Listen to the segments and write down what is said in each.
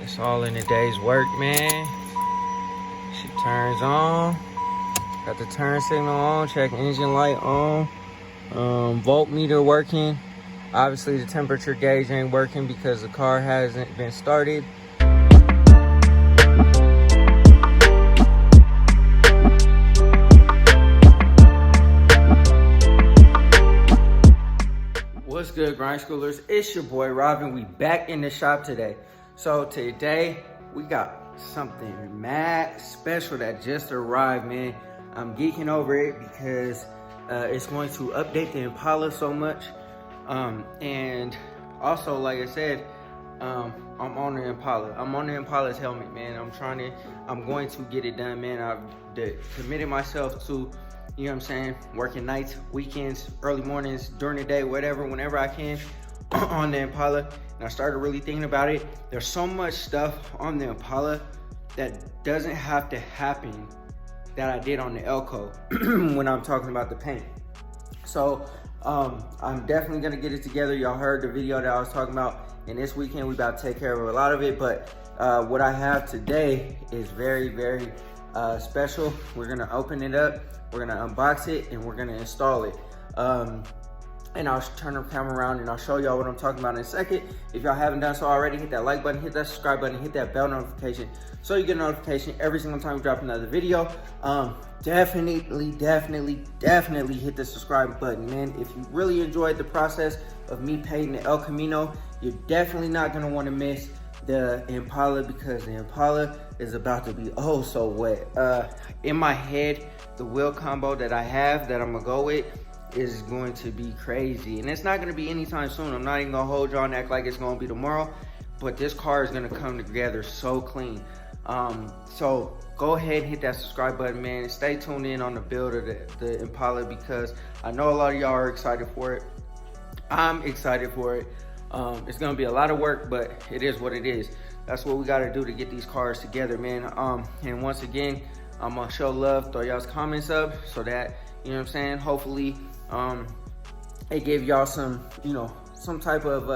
It's all in a day's work, man. She turns on. Got the turn signal on, check engine light on. Voltmeter working. Obviously the temperature gauge ain't working because the car hasn't been started. What's good, grind schoolers? It's your boy Robin. We back in the shop today. So today we got something mad special that just arrived, man. I'm geeking over it because it's going to update the Impala so much. And also, like I said, I'm on the Impala. I'm on the Impala's helmet, man. I'm going to get it done, man. I've committed myself to, you know what I'm saying, working nights, weekends, early mornings, during the day, whatever, whenever I can on the Impala. And I started really thinking about it. There's so much stuff on the Impala that doesn't have to happen that I did on the Elko when I'm talking about the paint. So I'm definitely gonna get it together. Y'all heard the video that I was talking about, and this weekend we about to take care of a lot of it. But what I have today is very, very special. We're gonna open it up, we're gonna unbox it, and we're gonna install it. And I'll turn the camera around and I'll show y'all what I'm talking about in a second. If y'all haven't done so already, hit that like button, hit that subscribe button, hit that bell notification so you get a notification every single time we drop another video. Definitely hit the subscribe button, man. If you really enjoyed the process of me painting the El Camino, you're definitely not gonna wanna miss the Impala, because the Impala is about to be oh so wet. In my head, the wheel combo that I have that I'm gonna go with is going to be crazy, and it's not going to be anytime soon. I'm not even gonna hold y'all and act like it's gonna be tomorrow, but this car is gonna come together so clean. So go ahead and hit that subscribe button, man. Stay tuned in on the build of the Impala, because I know a lot of y'all are excited for it. I'm excited for it. It's gonna be a lot of work, but it is what it is. That's what we got to do to get these cars together, man. And once again, I'm gonna show love, throw y'all's comments up so that, you know what I'm saying, hopefully it gave y'all some, you know, some type of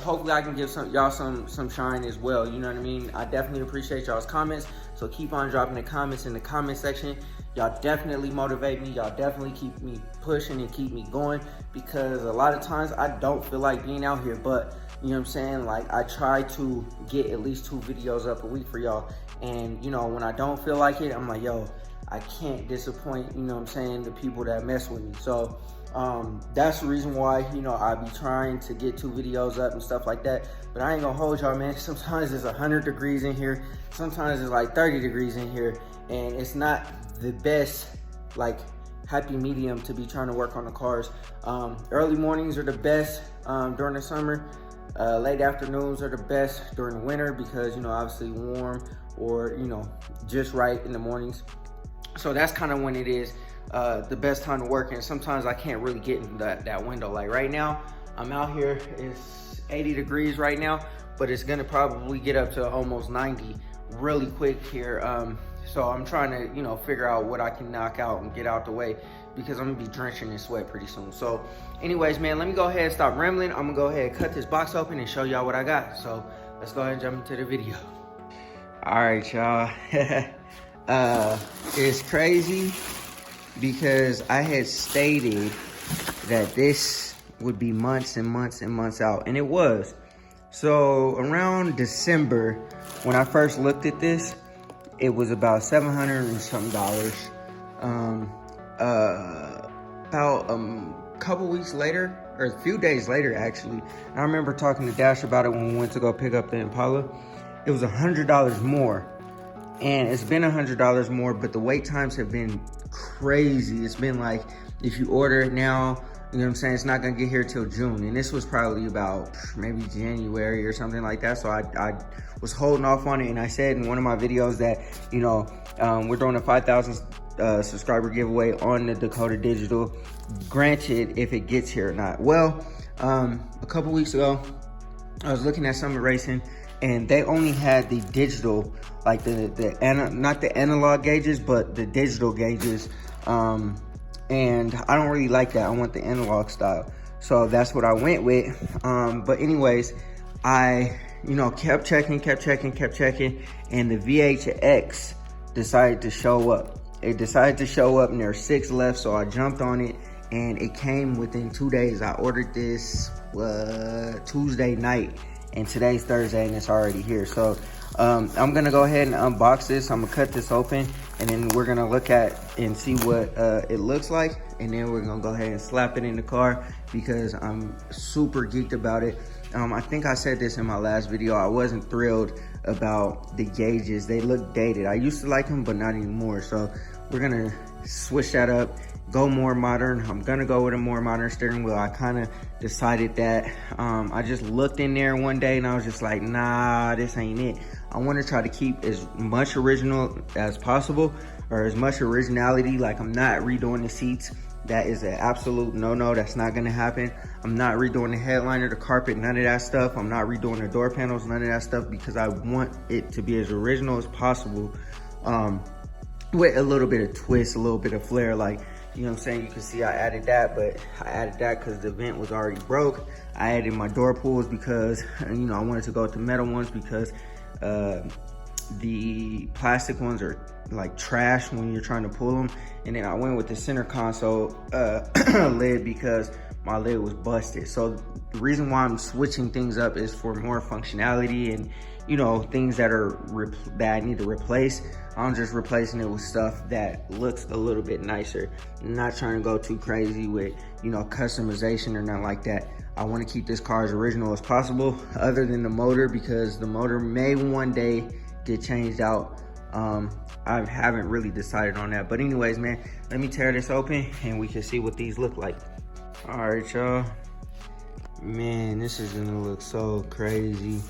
hopefully I can give y'all some shine as well, you know what I mean. I definitely appreciate y'all's comments, so keep on dropping the comments in the comment section. Y'all definitely motivate me, y'all definitely keep me pushing and keep me going, because a lot of times I don't feel like being out here, but you know what I'm saying, like I try to get at least 2 videos up a week for y'all. And you know, when I don't feel like it, I'm like, yo, I can't disappoint, you know what I'm saying, the people that mess with me. So that's the reason why, you know, I be trying to get 2 videos up and stuff like that. But I ain't gonna hold y'all, man. Sometimes it's 100 degrees in here, sometimes it's like 30 degrees in here, and it's not the best, like, happy medium to be trying to work on the cars. Early mornings are the best during the summer. Late afternoons are the best during the winter, because, you know, obviously warm, or, you know, just right in the mornings. So that's kind of when it is the best time to work. And sometimes I can't really get in that window. Like right now, I'm out here, it's 80 degrees right now, but it's gonna probably get up to almost 90 really quick here. So I'm trying to, you know, figure out what I can knock out and get out the way, because I'm gonna be drenching in sweat pretty soon. So anyways, man, let me go ahead and stop rambling. I'm gonna go ahead and cut this box open and show y'all what I got. So let's go ahead and jump into the video. All right, y'all. It's crazy because I had stated that this would be months and months and months out, and it was. So around December, when I first looked at this, it was about $700 and something. About a couple weeks later, or a few days later actually, I remember talking to Dash about it when we went to go pick up the Impala. It was $100 more. And it's been $100 more, but the wait times have been crazy. It's been like, if you order it now, you know what I'm saying, it's not gonna get here till June. And this was probably about maybe January or something like that. So I was holding off on it. And I said in one of my videos that, you know, we're doing a 5,000 subscriber giveaway on the Dakota Digital, granted if it gets here or not. Well, a couple weeks ago, I was looking at Summit Racing, and they only had the digital, like not the analog gauges, but the digital gauges. And I don't really like that. I want the analog style. So that's what I went with. But anyways, I you know, kept checking, and the VHX decided to show up. It decided to show up, and there are 6 left, so I jumped on it, and it came within 2 days. I ordered this Tuesday night, and today's Thursday, and it's already here. So I'm gonna go ahead and unbox this. I'm gonna cut this open, and then we're gonna look at and see what it looks like, and then we're gonna go ahead and slap it in the car because I'm super geeked about it. I think I said this in my last video. I wasn't thrilled about the gauges. They look dated. I used to like them, but not anymore. So we're gonna switch that up, go more modern. I'm gonna go with a more modern steering wheel. I kind of decided that. I just looked in there one day and I was just like, nah, this ain't it. I want to try to keep as much original as possible, or as much originality. Like, I'm not redoing the seats. That is an absolute no-no. That's not gonna happen. I'm not redoing the headliner, the carpet, none of that stuff. I'm not redoing the door panels, none of that stuff, because I want it to be as original as possible, with a little bit of twist, a little bit of flair. Like, you know what I'm saying? You can see I added that, but I added that because the vent was already broke. I added my door pulls because, you know, I wanted to go with the metal ones because the plastic ones are like trash when you're trying to pull them. And then I went with the center console lid because my lid was busted. So the reason why I'm switching things up is for more functionality and, you know, things that are that I need to replace. I'm just replacing it with stuff that looks a little bit nicer. I'm not trying to go too crazy with, you know, customization or nothing like that. I want to keep this car as original as possible, other than the motor, because the motor may one day get changed out. I haven't really decided on that. But anyways, man, let me tear this open and we can see what these look like. All right, y'all. Man, this is gonna look so crazy.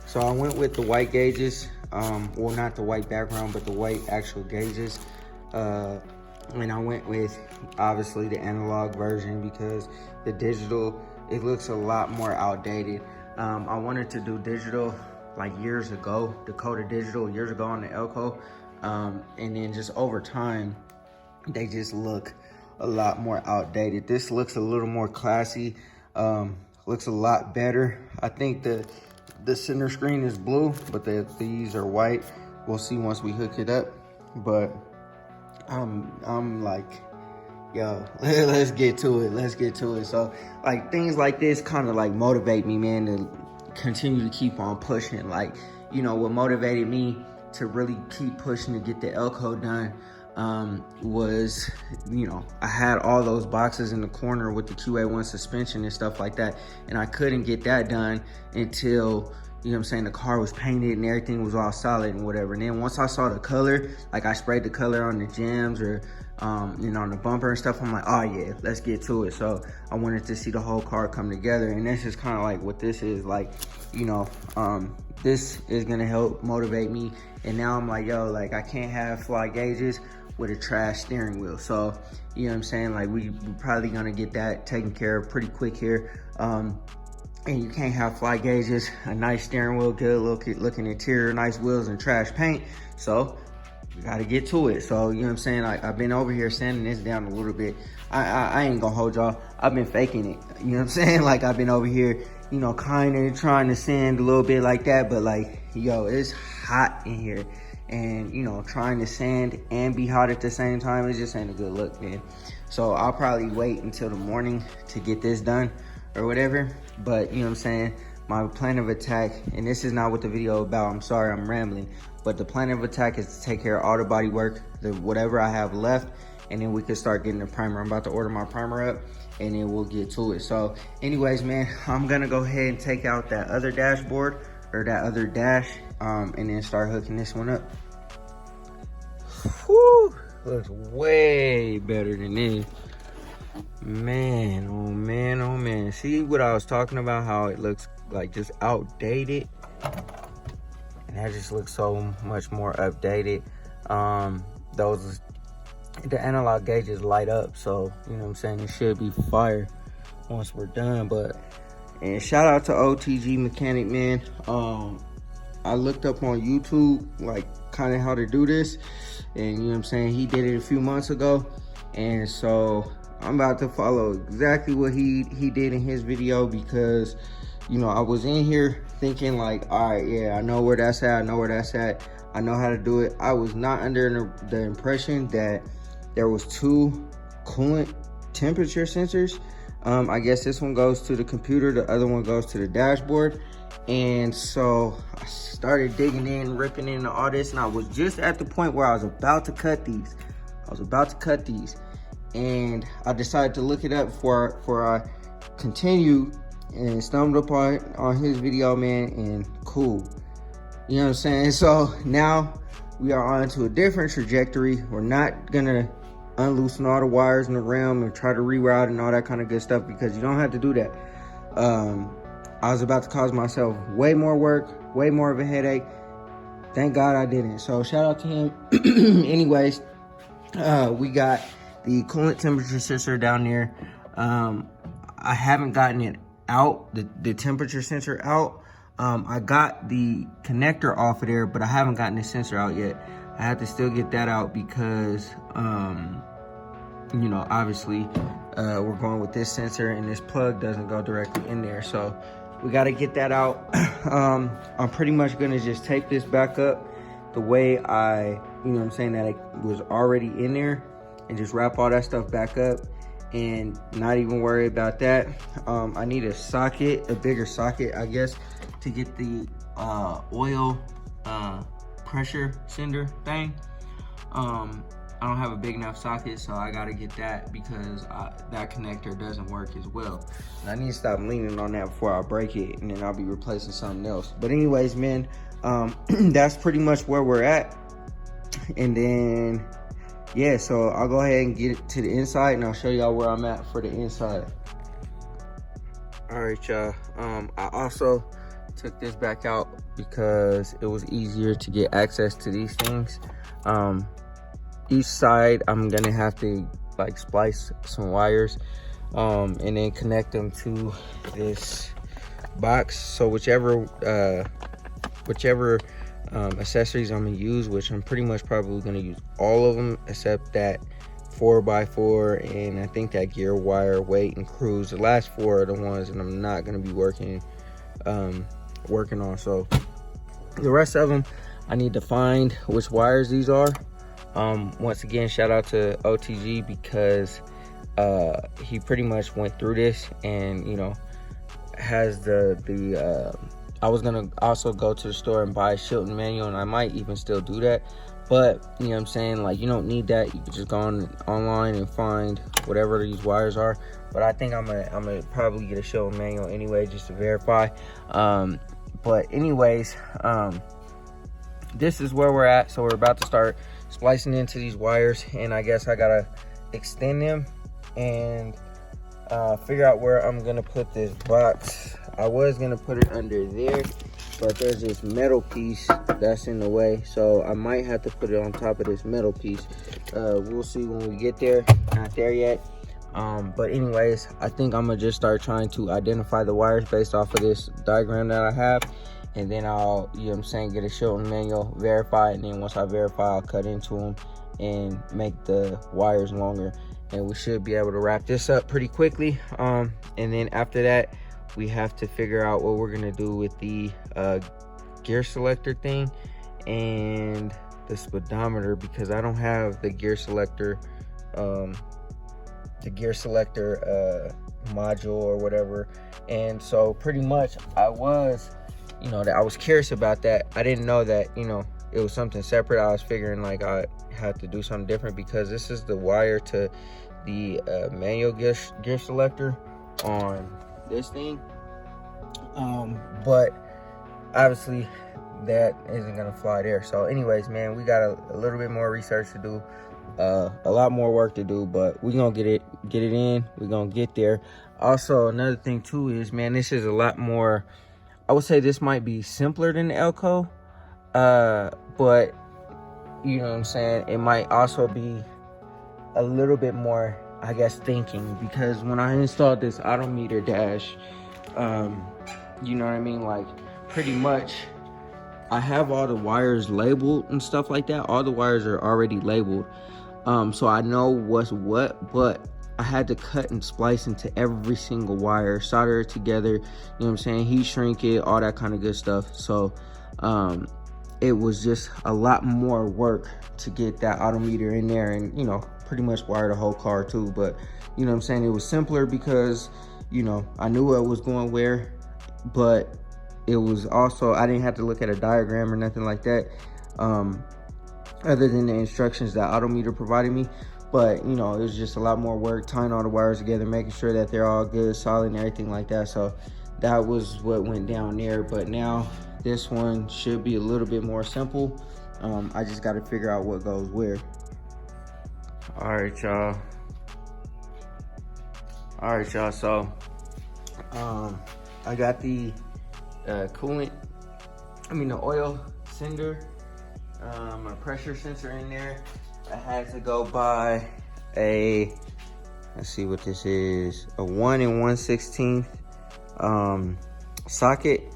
So I went with the white gauges. Well, not the white background, but the white actual gauges. And I went with, obviously, the analog version because the digital, it looks a lot more outdated. I wanted to do digital like years ago, Dakota digital years ago on the Elko. And then just over time, they just look a lot more outdated. This looks a little more classy, looks a lot better. I think the center screen is blue, but these are white. We'll see once we hook it up. But I'm like, yo, let's get to it. So like things like this kind of like motivate me, man, to continue to keep on pushing. Like, you know, what motivated me to really keep pushing to get the Elko done was, you know, I had all those boxes in the corner with the QA1 suspension and stuff like that, and I couldn't get that done until, you know what I'm saying, the car was painted and everything was all solid and whatever. And then once I saw the color, like I sprayed the color on the gems or you know, on the bumper and stuff, I'm like, oh yeah, let's get to it. So I wanted to see the whole car come together, and this is kind of like what this is like, you know. This is gonna help motivate me. And now I'm like, yo, like I can't have fly gauges with a trash steering wheel. So, you know what I'm saying? Like we're probably gonna get that taken care of pretty quick here. And you can't have fly gauges, a nice steering wheel, good looking interior, nice wheels, and trash paint. So we gotta get to it. So, you know what I'm saying? Like I've been over here sanding this down a little bit. I ain't gonna hold y'all. I've been faking it. You know what I'm saying? Like I've been over here, you know, kind of trying to sand a little bit like that, but like, yo, it's hot in here. And, you know, trying to sand and be hot at the same time, it just ain't a good look, man. So I'll probably wait until the morning to get this done or whatever. But, you know what I'm saying? My plan of attack, and this is not what the video is about, I'm sorry, I'm rambling. But the plan of attack is to take care of all the body work, whatever I have left, and then we can start getting the primer. I'm about to order my primer up, and then we'll get to it. So anyways, man, I'm gonna go ahead and take out that other dashboard, or that other dash, and then start hooking this one up. Whew, looks way better than this. Man, oh man, oh man. See what I was talking about, how it looks like just outdated? And that just looks so much more updated. The analog gauges light up, so you know what I'm saying, it should be fire once we're done. But, and shout out to OTG Mechanic, man. I looked up on YouTube like kind of how to do this, and you know what I'm saying, he did it a few months ago, and so I'm about to follow exactly what he did in his video, because you know, I was in here thinking like, all right, yeah, I know where that's at. I know where that's at. I know how to do it. I was not under the impression that there was 2 coolant temperature sensors. I guess this one goes to the computer, the other one goes to the dashboard. And so I started digging in, ripping into all this, and I was just at the point where I was about to cut these. And I decided to look it up before I continued, and stumbled upon on his video, man, and cool. You know what I'm saying? So now we are on to a different trajectory. We're not gonna unloosen all the wires in the rim and try to reroute and all that kind of good stuff, because you don't have to do that. I was about to cause myself way more work, way more of a headache. Thank God I didn't. So shout out to him. Anyways, we got the coolant temperature sensor down there. I haven't gotten it out, the temperature sensor out. I got the connector off of there, but I haven't gotten the sensor out yet. I have to still get that out because, you know, obviously we're going with this sensor and this plug doesn't go directly in there. So we got to get that out. I'm pretty much going to just tape this back up the way I, you know what I'm saying, that it was already in there, and just wrap all that stuff back up and not even worry about that. I need a socket, a bigger socket, I guess, to get the oil pressure sender thing. I don't have a big enough socket, so I gotta get that because that connector doesn't work as well. And I need to stop leaning on that before I break it, and then I'll be replacing something else. But anyways, man, that's pretty much where we're at. And then, yeah, so I'll go ahead and get it to the inside, and I'll show y'all where I'm at for the inside. All right, y'all. I also took this back out because it was easier to get access to these things. Each side I'm gonna have to like splice some wires and then connect them to this box. So whichever accessories I'm gonna use, which I'm pretty much probably gonna use all of them except that 4x4 and I think that gear wire, weight, and cruise. The last 4 are the ones that I'm not gonna be working on. So the rest of them I need to find which wires these are. Once again, shout out to OTG because he pretty much went through this, and you know, has I was gonna also go to the store and buy a Shilton manual, and I might even still do that, but you know what I'm saying, like, you don't need that. You can just go online and find whatever these wires are. But I think I'm gonna probably get a Shilton manual anyway, just to verify. But anyways, this is where we're at. So we're about to start splicing into these wires, and I guess I gotta extend them and figure out where I'm gonna put this box. I was gonna put it under there, but there's this metal piece that's in the way, so I might have to put it on top of this metal piece. We'll see when we get there. Not there yet. But anyways, I think I'm gonna just start trying to identify the wires based off of this diagram that I have, and then I'll, you know what I'm saying, get a Shilton manual, verify it, and then once I verify, I'll cut into them and make the wires longer, and we should be able to wrap this up pretty quickly. And then after that, we have to figure out what we're gonna do with the gear selector thing and the speedometer, because I don't have the gear selector module or whatever. And so pretty much I was curious about that. I didn't know that, you know, it was something separate. I was figuring like I had to do something different, because this is the wire to the manual gear selector on this thing. But obviously that isn't gonna fly there. So anyways, man, we got a little bit more research to do, a lot more work to do, but we're gonna get it in. We're gonna get there. Also, another thing too is, man, this is a lot more, I would say this might be simpler than the Elco, but you know what I'm saying, it might also be a little bit more, I guess, thinking, because when I installed this odometer dash, you know what I mean, like, pretty much I have all the wires labeled and stuff like that. All the wires are already labeled, so I know what's what. But I had to cut and splice into every single wire, solder it together, you know what I'm saying, heat shrink it, all that kind of good stuff. So it was just a lot more work to get that odometer in there and, you know, pretty much wire the whole car too. But, you know what I'm saying, it was simpler because, you know, I knew what was going where, but it was also, I didn't have to look at a diagram or nothing like that, other than the instructions that odometer provided me. But, you know, it was just a lot more work tying all the wires together, making sure that they're all good, solid, and everything like that. So that was what went down there. But now this one should be a little bit more simple. I just got to figure out what goes where. All right, y'all. So I got the the oil sender, my pressure sensor in there. I had to go buy let's see what this is, a 1 1/16 socket.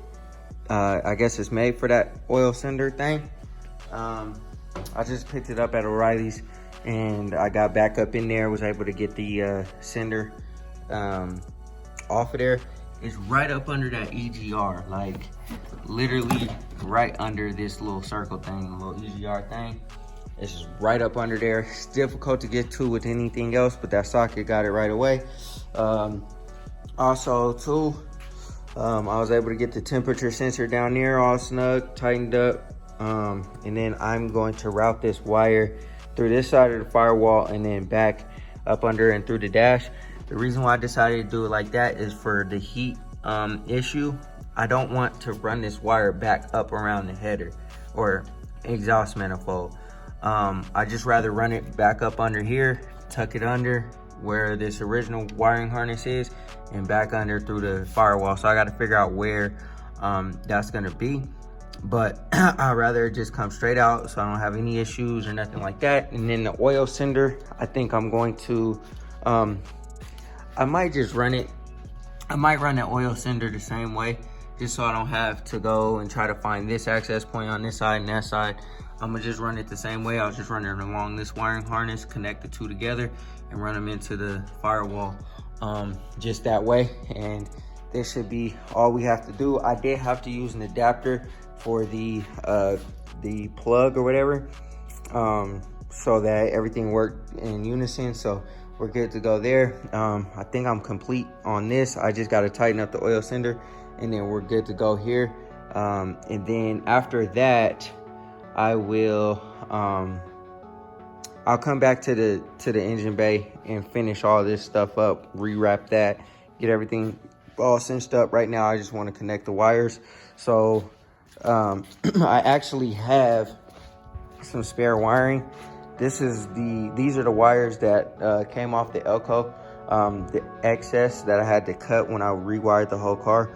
I guess it's made for that oil sender thing. I just picked it up at O'Reilly's, and I got back up in there, was able to get the sender off of there. It's right up under that EGR, like literally right under this little circle thing, little EGR thing. It's just right up under there. It's difficult to get to with anything else, but that socket got it right away. Also too, I was able to get the temperature sensor down there all snug, tightened up. And then I'm going to route this wire through this side of the firewall and then back up under and through the dash. The reason why I decided to do it like that is for the heat issue. I don't want to run this wire back up around the header or exhaust manifold. I just rather run it back up under here, tuck it under where this original wiring harness is, and back under through the firewall. So I got to figure out where that's gonna be, but I'd rather it just come straight out so I don't have any issues or nothing like that. And then the oil sender, I think I'm going to I might just run it. I might run the oil sender the same way, just so I don't have to go and try to find this access point on this side and that side. I'm gonna just run it the same way. I'll just run it along this wiring harness, connect the two together, and run them into the firewall just that way. And this should be all we have to do. I did have to use an adapter for the plug or whatever, so that everything worked in unison. So we're good to go there. I think I'm complete on this. I just got to tighten up the oil sender, and then we're good to go here. And then after that, I will I'll come back to the engine bay and finish all this stuff up, rewrap that, get everything all cinched up. Right now I just want to connect the wires. So I actually have some spare wiring. These are the wires that came off the Elko, the excess that I had to cut when I rewired the whole car.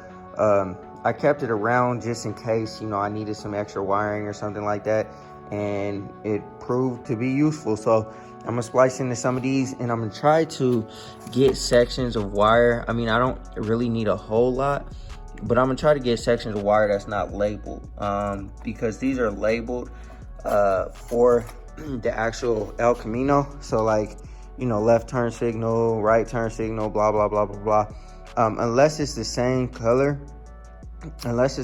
I kept it around just in case, you know, I needed some extra wiring or something like that, and it proved to be useful. So I'm gonna splice into some of these, and I'm gonna try to get sections of wire. I mean, I don't really need a whole lot, but I'm gonna try to get sections of wire that's not labeled, because these are labeled for the actual El Camino. So like, you know, left turn signal, right turn signal, blah blah blah blah blah. Unless it's the same color and it's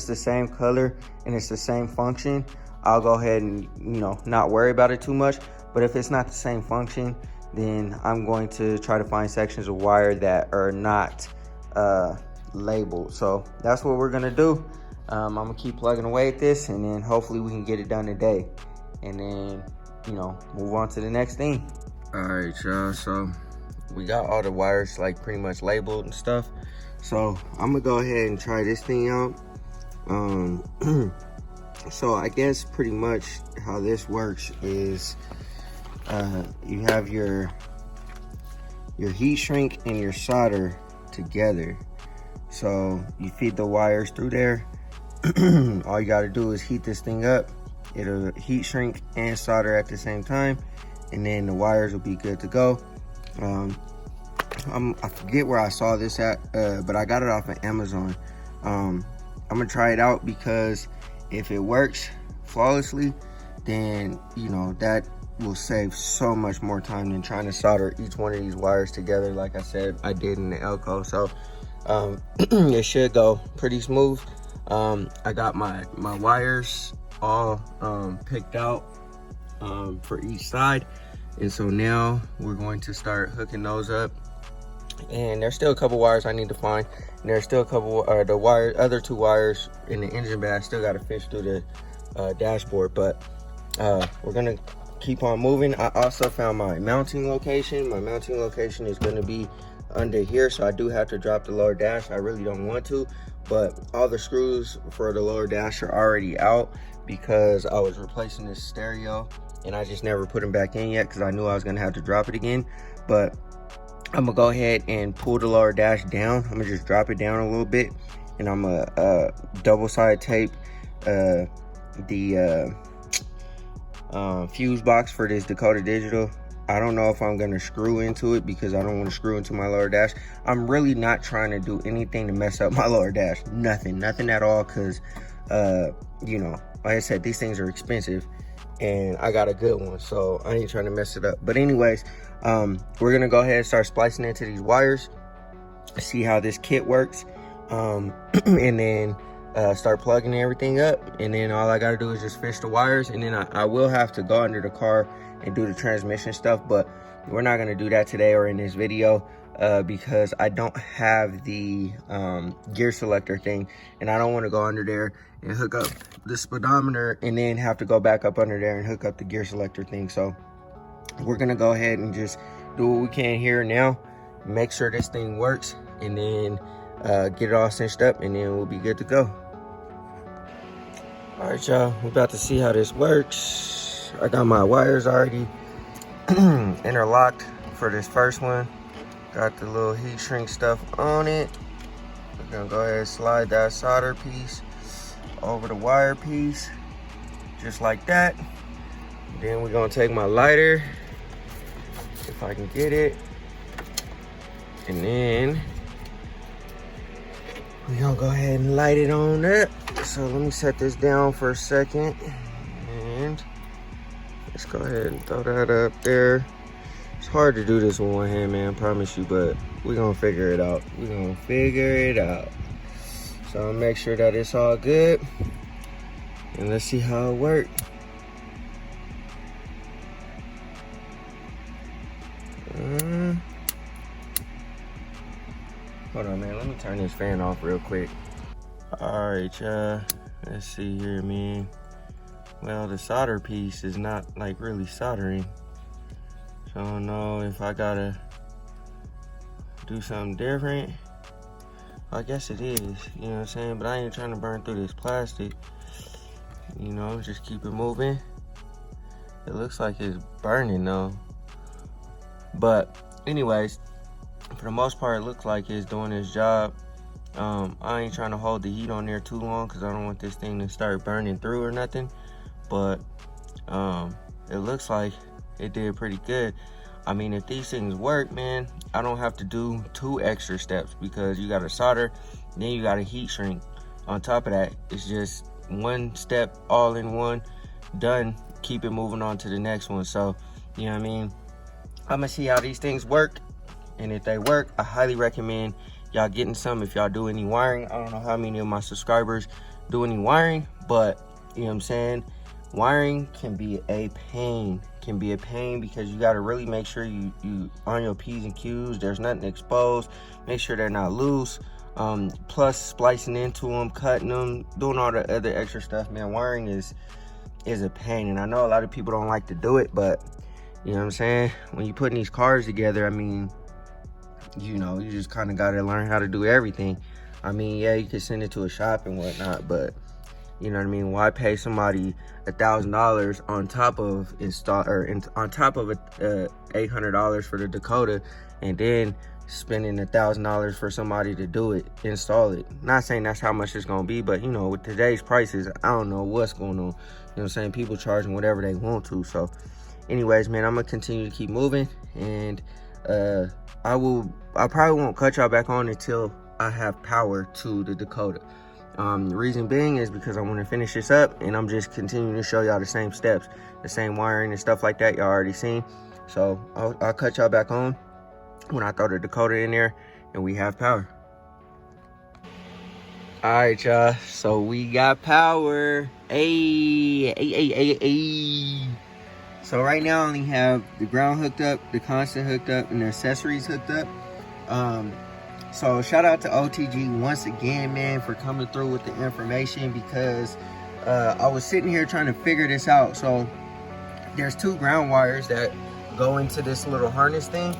the same function, I'll go ahead and, you know, not worry about it too much. But if it's not the same function, then I'm going to try to find sections of wire that are not labeled. So that's what we're gonna do. I'm gonna keep plugging away at this, and then hopefully we can get it done today, and then, you know, move on to the next thing. All right, y'all, so we got all the wires like pretty much labeled and stuff. So I'm gonna go ahead and try this thing out. So I guess pretty much how this works is you have your heat shrink and your solder together. So you feed the wires through there. All you gotta do is heat this thing up. It'll heat shrink and solder at the same time, and then the wires will be good to go. I forget where I saw this at, but I got it off of Amazon. I'm gonna try it out, because if it works flawlessly, then, you know, that will save so much more time than trying to solder each one of these wires together like I said I did in the Elko. So it should go pretty smooth. I got my wires all picked out for each side, and so now we're going to start hooking those up. And there's still a couple wires I need to find, and there's still a couple other two wires in the engine bay I still got to fish through the dashboard, but we're gonna keep on moving. I also found my mounting location. My mounting location is going to be under here, so I do have to drop the lower dash. I really don't want to, but all the screws for the lower dash are already out because I was replacing this stereo and I just never put them back in yet because I knew I was going to have to drop it again. But I'm gonna go ahead and pull the lower dash down. I'm gonna just drop it down a little bit, and I'm gonna double-side tape the fuse box for this Dakota Digital. I don't know if I'm gonna screw into it because I don't want to screw into my lower dash. I'm really not trying to do anything to mess up my lower dash. Nothing at all, because you know, like I said, these things are expensive and I got a good one, so I ain't trying to mess it up. But anyways, we're gonna go ahead and start splicing into these wires, see how this kit works, and then start plugging everything up. And then all I gotta do is just fish the wires, and then I will have to go under the car and do the transmission stuff, but we're not gonna do that today or in this video because I don't have the gear selector thing, and I don't want to go under there and hook up the speedometer and then have to go back up under there and hook up the gear selector thing. So we're gonna go ahead and just do what we can here now, make sure this thing works, and then get it all cinched up, and then we'll be good to go. All right, y'all, we're about to see how this works. I got my wires already interlocked for this first one. Got the little heat shrink stuff on it. We're gonna go ahead and slide that solder piece over the wire piece, just like that. Then we're gonna take my lighter, if I can get it, and then we're gonna go ahead and light it on up. So let me set this down for a second, and let's go ahead and throw that up there. It's hard to do this with one hand, man, I promise you, but we're gonna figure it out. We're gonna figure it out. So I'll make sure that it's all good, and let's see how it works. Hold on, man, let me turn this fan off real quick. All right, y'all, let's see here, man. Well, the solder piece is not like really soldering, so I don't know if I gotta do something different. I guess it is, you know what I'm saying? But I ain't trying to burn through this plastic, you know, just keep it moving. It looks like it's burning though. But anyways, for the most part, it looks like it's doing its job. I ain't trying to hold the heat on there too long because I don't want this thing to start burning through or nothing. But it looks like it did pretty good. I mean, if these things work, man, I don't have to do 2 extra steps because you got to solder, then you got to heat shrink. On top of that, it's just 1 step all in one, done, keep it moving on to the next one. So, you know what I mean? I'm gonna see how these things work, and if they work, I highly recommend y'all getting some if y'all do any wiring. I don't know how many of my subscribers do any wiring, but you know what I'm saying, wiring can be a pain. Because you got to really make sure you on your P's and Q's, there's nothing exposed, make sure they're not loose, plus splicing into them, cutting them, doing all the other extra stuff, man. Wiring is a pain, and I know a lot of people don't like to do it, but you know what I'm saying, when you putting these cars together, I mean, you know, you just kind of got to learn how to do everything. I mean, yeah, you can send it to a shop and whatnot, but you know what I mean, why pay somebody $1,000 on top of on top of $800 for the Dakota, and then spending $1,000 for somebody to do it, install it? Not saying that's how much it's gonna be, but you know, with today's prices, I don't know what's going on. You know what I'm saying? People charging whatever they want to. So anyways, man, I'm gonna continue to keep moving, and I probably won't cut y'all back on until I have power to the Dakota. The reason being is because I want to finish this up, and I'm just continuing to show y'all the same steps, the same wiring and stuff like that y'all already seen. So I'll cut y'all back on when I throw the Dakota in there and we have power. All right, y'all, so we got power. So right now I only have the ground hooked up, the constant hooked up, and the accessories hooked up. So shout out to OTG once again, man, for coming through with the information, because I was sitting here trying to figure this out. So there's 2 ground wires that go into this little harness thing.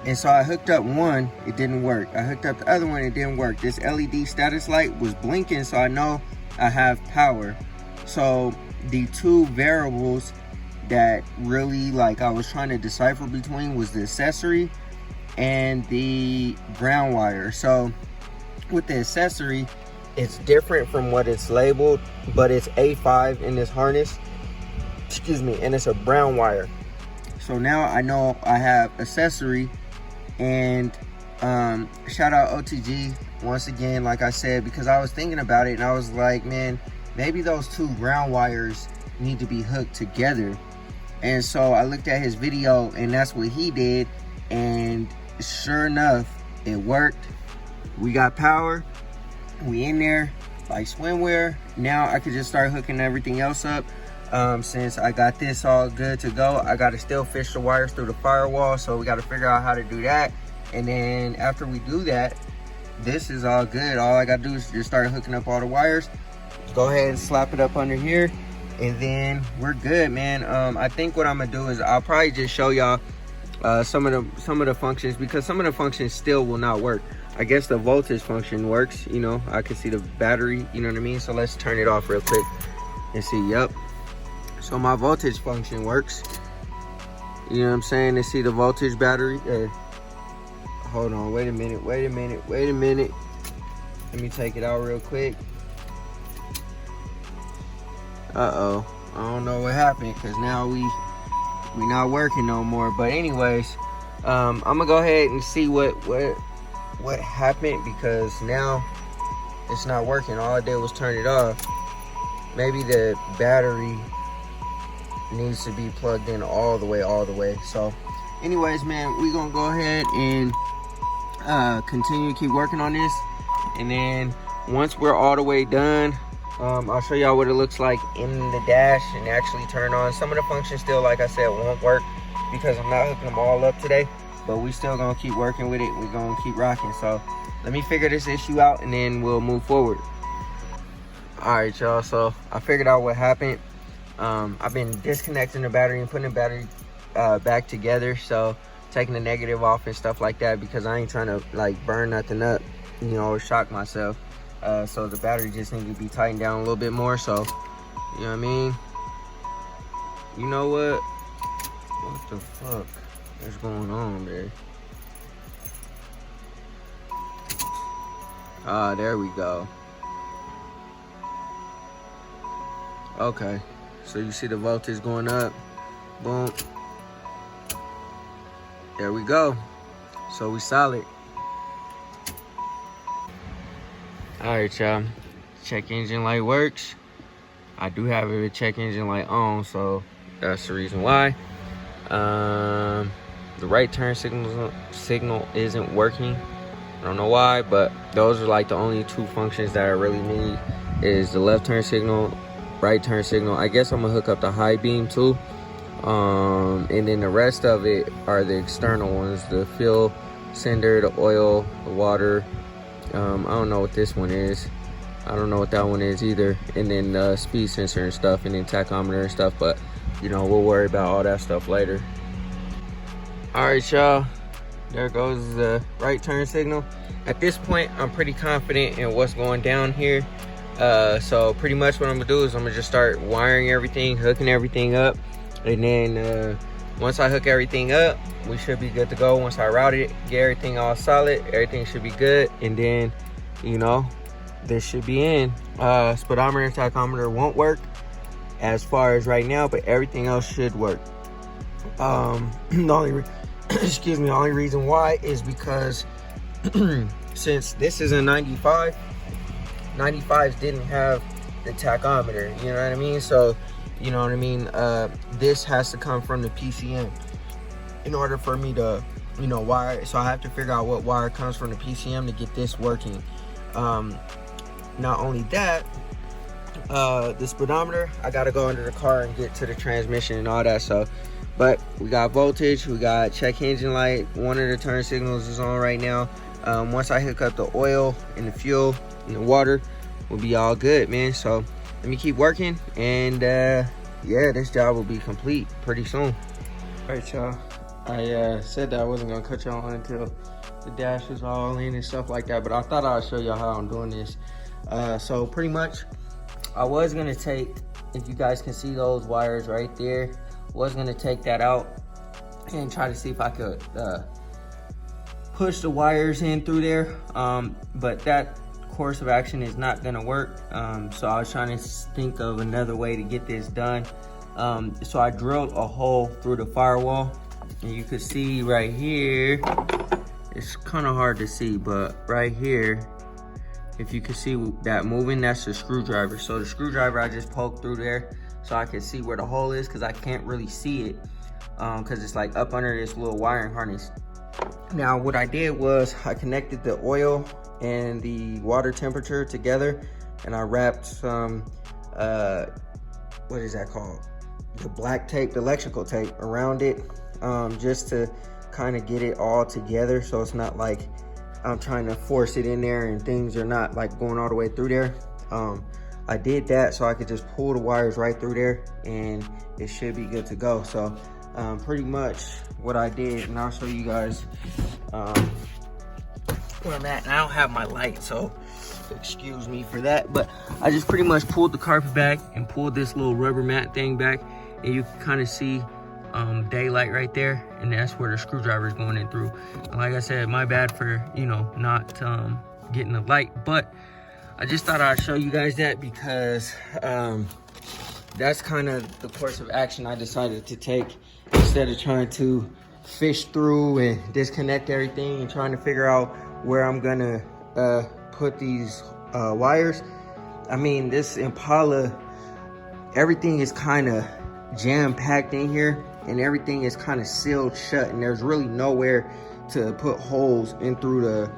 And so I hooked up one, it didn't work. I hooked up the other one, it didn't work. This LED status light was blinking, so I know I have power. So the 2 variables that really, like, I was trying to decipher between was the accessory and the ground wire. So with the accessory, it's different from what it's labeled, but it's A5 in this harness, excuse me, and it's a brown wire. So now I know I have accessory. And shout out OTG once again, like I said, because I was thinking about it and I was like, man, maybe those 2 ground wires need to be hooked together. And so I looked at his video, and that's what he did, and sure enough, it worked. We got power, we in there like swimwear. Now I could just start hooking everything else up. Since I got this all good to go, I got to still fish the wires through the firewall, so we got to figure out how to do that. And then after we do that, this is all good. All I got to do is just start hooking up all the wires, go ahead and slap it up under here, and then we're good, man. I think what I'm gonna do is I'll probably just show y'all some of the functions, because some of the functions still will not work. I guess the voltage function works, you know, I can see the battery, you know what I mean? So let's turn it off real quick and see. Yep, so my voltage function works, you know what I'm saying? To see the voltage battery. Hold on, wait a minute. Let me take it out real quick. Uh-oh, I don't know what happened, because now we not working no more. But anyways, I'm gonna go ahead and see what happened, because now it's not working. All I did was turn it off. Maybe the battery needs to be plugged in all the way. So anyways, man, we gonna go ahead and continue to keep working on this, and then once we're all the way done, I'll show y'all what it looks like in the dash and actually turn on. Some of the functions still, like I said, won't work because I'm not hooking them all up today, but we still gonna keep working with it. We're gonna keep rocking. So let me figure this issue out, and then we'll move forward. All right, y'all, so I figured out what happened. I've been disconnecting the battery and putting the battery back together, so taking the negative off and stuff like that, because I ain't trying to like burn nothing up, you know, or shock myself. So the battery just needs to be tightened down a little bit more. So, you know what I mean? You know what? What the fuck is going on there? Ah, there we go. Okay, so you see the voltage going up. Boom. There we go. So we solid. All right, y'all. Check engine light works. I do have a check engine light on, so that's the reason why. The right turn signal isn't working. I don't know why, but those are like the only 2 functions that I really need, is the left turn signal, right turn signal. I guess I'm gonna hook up the high beam too. And then the rest of it are the external ones, the fuel sender, the oil, the water. I don't know what this one is. I don't know what that one is either. And then the speed sensor and stuff, and then tachometer and stuff, but you know, we'll worry about all that stuff later. All right, y'all, there goes the right turn signal. At this point, I'm pretty confident in what's going down here. So pretty much what I'm gonna do is I'm gonna just start wiring everything, hooking everything up, and then once I hook everything up, we should be good to go. Once I route it, get everything all solid, everything should be good, and then, you know, this should be in. Speedometer and tachometer won't work as far as right now, but everything else should work. The only reason why is because since this is a 95, 95s didn't have the tachometer, you know what I mean? So, you know what I mean? This has to come from the PCM in order for me to, you know, wire. So I have to figure out what wire comes from the PCM to get this working. Not only that, the speedometer, I gotta go under the car and get to the transmission and all that. So, but we got voltage, we got check engine light, one of the turn signals is on right now. Once I hook up the oil and the fuel and the water, we'll be all good, man. So let me keep working, and yeah, this job will be complete pretty soon. All right, y'all, I said that I wasn't gonna cut y'all on until the dash was all in and stuff like that, but I thought I'd show y'all how I'm doing this. So pretty much I was gonna take, if you guys can see those wires right there, was gonna take that out and try to see if I could push the wires in through there, but that course of action is not gonna work. So I was trying to think of another way to get this done. So I drilled a hole through the firewall, and you can see right here, it's kind of hard to see, but right here, if you can see that moving, that's the screwdriver. So the screwdriver I just poked through there so I can see where the hole is, because I can't really see it because it's like up under this little wiring harness. Now what I did was I connected the oil and the water temperature together, and I wrapped some what is that called, the black tape, the electrical tape around it, just to kind of get it all together, so it's not like I'm trying to force it in there and things are not like going all the way through there. I did that so I could just pull the wires right through there and it should be good to go. So pretty much what I did, and I'll show you guys where I'm at. And I don't have my light, so excuse me for that, but I just pretty much pulled the carpet back and pulled this little rubber mat thing back, and you can kind of see daylight right there, and that's where the screwdriver is going in through. And like I said, my bad for, you know, not getting the light, but I just thought I'd show you guys that because that's kind of the course of action I decided to take, instead of trying to fish through and disconnect everything and trying to figure out where I'm gonna put these wires. I mean, this Impala, everything is kind of jam-packed in here, and everything is kind of sealed shut, and there's really nowhere to put holes in through the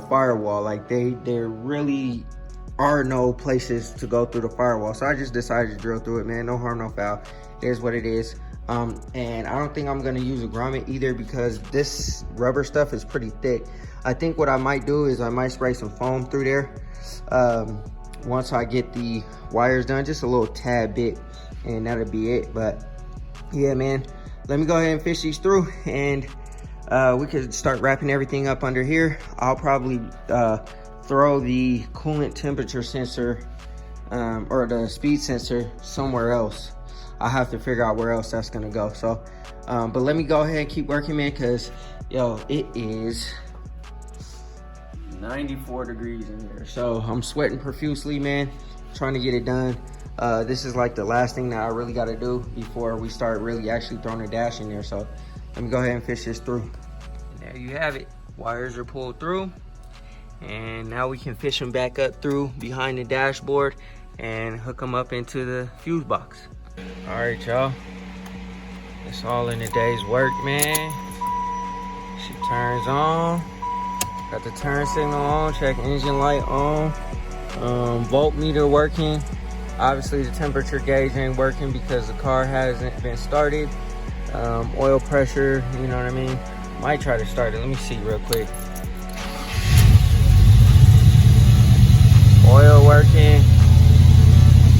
firewall. Like there really are no places to go through the firewall. So I just decided to drill through it, man. No harm, no foul. It is what it is. And I don't think I'm gonna use a grommet either, because this rubber stuff is pretty thick. I think what I might do is I might spray some foam through there once I get the wires done, just a little tad bit, and that'll be it. But yeah, man, let me go ahead and fish these through, and we could start wrapping everything up under here. I'll probably throw the coolant temperature sensor or the speed sensor somewhere else. I have to figure out where else that's gonna go. So but let me go ahead and keep working, man, because yo, it is 94 degrees in here, so I'm sweating profusely, man, trying to get it done. This is like the last thing that I really got to do before we start really actually throwing the dash in there. So let me go ahead and fish this through. And there you have it. Wires are pulled through, and now we can fish them back up through behind the dashboard and hook them up into the fuse box. All right, y'all, it's all in a day's work, man. She turns on, got the turn signal on, check engine light on, voltmeter working. Obviously the temperature gauge ain't working because the car hasn't been started. Oil pressure, you know what I mean? Might try to start it. Let me see real quick. Oil working.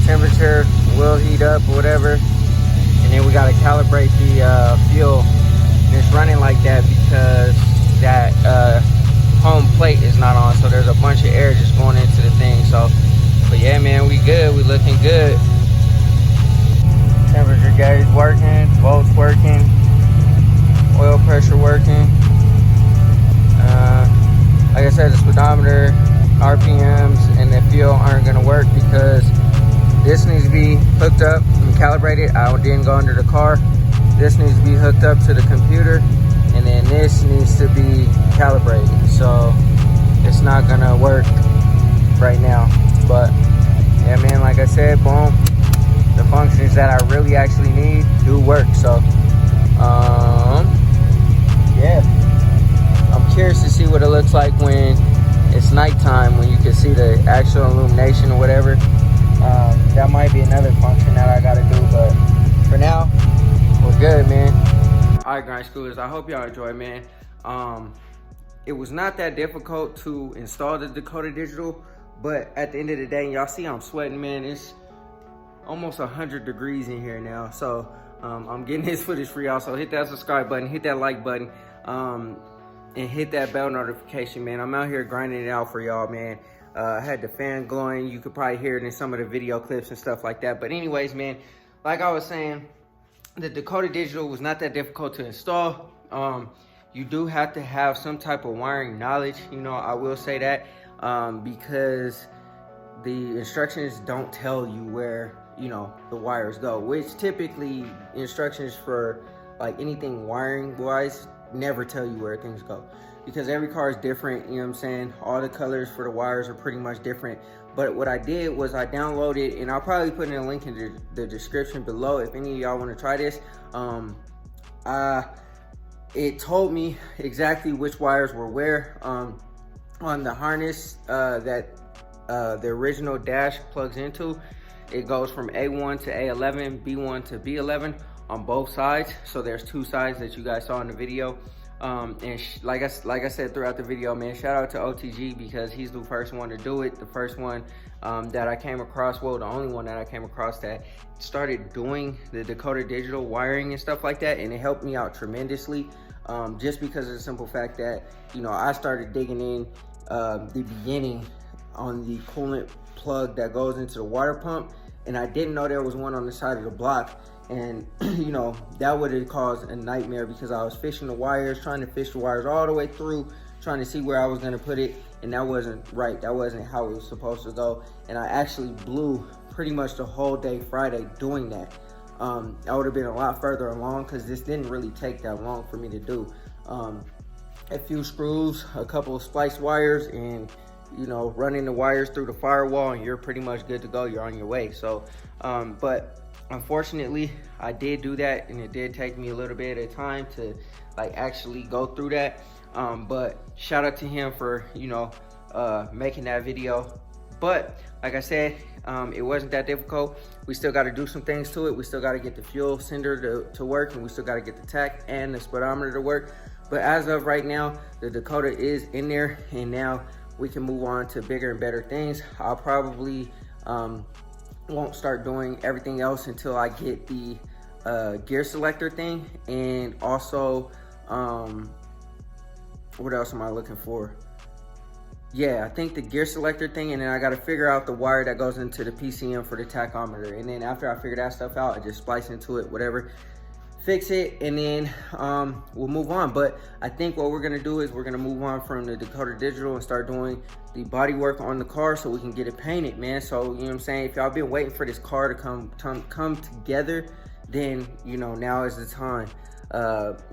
Temperature will heat up or whatever. And then we gotta calibrate the fuel. And it's running like that because that home plate is not on. So there's a bunch of air just going into the thing. So, but yeah, man, we good. We looking good. Temperature gauge working, volts working, oil pressure working. Like I said, the speedometer, RPMs, and the fuel aren't gonna work because this needs to be hooked up and calibrated. I didn't go under the car. This needs to be hooked up to the computer, and then this needs to be calibrated. So it's not gonna work right now. But yeah, man, like I said, boom, the functions that I really actually need do work. So yeah, I'm curious to see what it looks like when it's nighttime, when you can see the actual illumination or whatever. That might be another function that I gotta do, but for now, we're good, man. All right, grind schoolers, I hope y'all enjoy, man. It was not that difficult to install the Dakota Digital, but at the end of the day, y'all see I'm sweating, man. It's almost 100 degrees in here now. So I'm getting this footage for y'all. So hit that subscribe button, hit that like button, and hit that bell notification, man. I'm out here grinding it out for y'all, man. I had the fan going. You could probably hear it in some of the video clips and stuff like that. But anyways, man, like I was saying, the Dakota Digital was not that difficult to install. You do have to have some type of wiring knowledge, you know, I will say that, because the instructions don't tell you where, you know, the wires go, which typically instructions for like anything wiring wise never tell you where things go, because every car is different, you know what I'm saying? All the colors for the wires are pretty much different. But what I did was I downloaded, and I'll probably put in a link in the description below if any of y'all want to try this. It told me exactly which wires were where on the harness that the original dash plugs into. It goes from A1 to A11, B1 to B11 on both sides. So there's two sides that you guys saw in the video. And like I said throughout the video, man, shout out to OTG, because he's the first one to do it. The first one that I came across, well, the only one that I came across that started doing the Dakota Digital wiring and stuff like that. And it helped me out tremendously, just because of the simple fact that, you know, I started digging in the beginning on the coolant plug that goes into the water pump, and I didn't know there was one on the side of the block. And you know, that would have caused a nightmare, because I was fishing the wires, trying to fish the wires all the way through, trying to see where I was going to put it, and that wasn't right. That wasn't how it was supposed to go. And I actually blew pretty much the whole day Friday doing that. I would have been a lot further along, because this didn't really take that long for me to do. A few screws, a couple of spliced wires, and you know, running the wires through the firewall, and you're pretty much good to go. You're on your way. So but unfortunately, I did do that, and it did take me a little bit of time to like actually go through that. But shout out to him for, you know, making that video. But like I said, it wasn't that difficult. We still got to do some things to it. We still got to get the fuel sender to work, and we still got to get the tach and the speedometer to work. But as of right now, the Dakota is in there, and now we can move on to bigger and better things. I'll probably won't start doing everything else until I get the gear selector thing, and also what else am I looking for? Yeah, I think the gear selector thing, and then I got to figure out the wire that goes into the PCM for the tachometer. And then after I figure that stuff out, I just splice into it, whatever, fix it, and then we'll move on. But I think what we're gonna do is we're gonna move on from the Dakota Digital and start doing the body work on the car, so we can get it painted, man. So you know what I'm saying, if y'all been waiting for this car to come together, then you know, now is the time.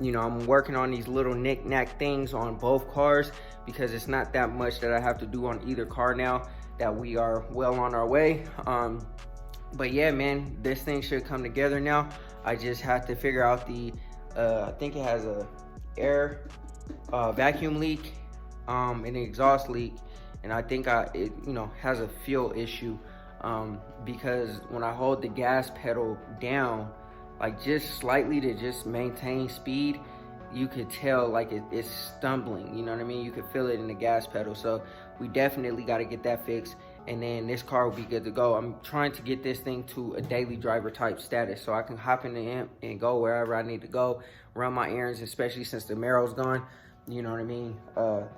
You know, I'm working on these little knick-knack things on both cars, because it's not that much that I have to do on either car now that we are well on our way. But yeah, man, this thing should come together now. I just have to figure out the I think it has a air vacuum leak, and an exhaust leak, and I think it you know, has a fuel issue, because when I hold the gas pedal down, like just slightly to just maintain speed, you could tell like it's stumbling, you know what I mean? You could feel it in the gas pedal. So we definitely got to get that fixed, and then this car will be good to go. I'm trying to get this thing to a daily driver type status, so I can hop in the Imp and go wherever I need to go, run my errands, especially since the Maro's gone. You know what I mean?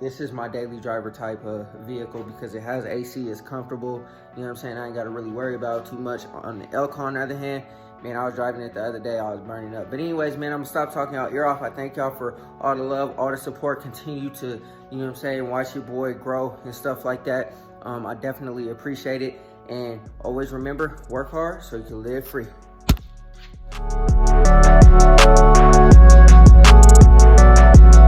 This is my daily driver type of vehicle, because it has AC, it's comfortable. You know what I'm saying? I ain't got to really worry about it too much. On the Elk, on the other hand, man, I was driving it the other day, I was burning up. But anyways, man, I'm gonna stop talking y'all ear off. I thank y'all for all the love, all the support. Continue to, you know what I'm saying, watch your boy grow and stuff like that. I definitely appreciate it. And always remember, work hard so you can live free.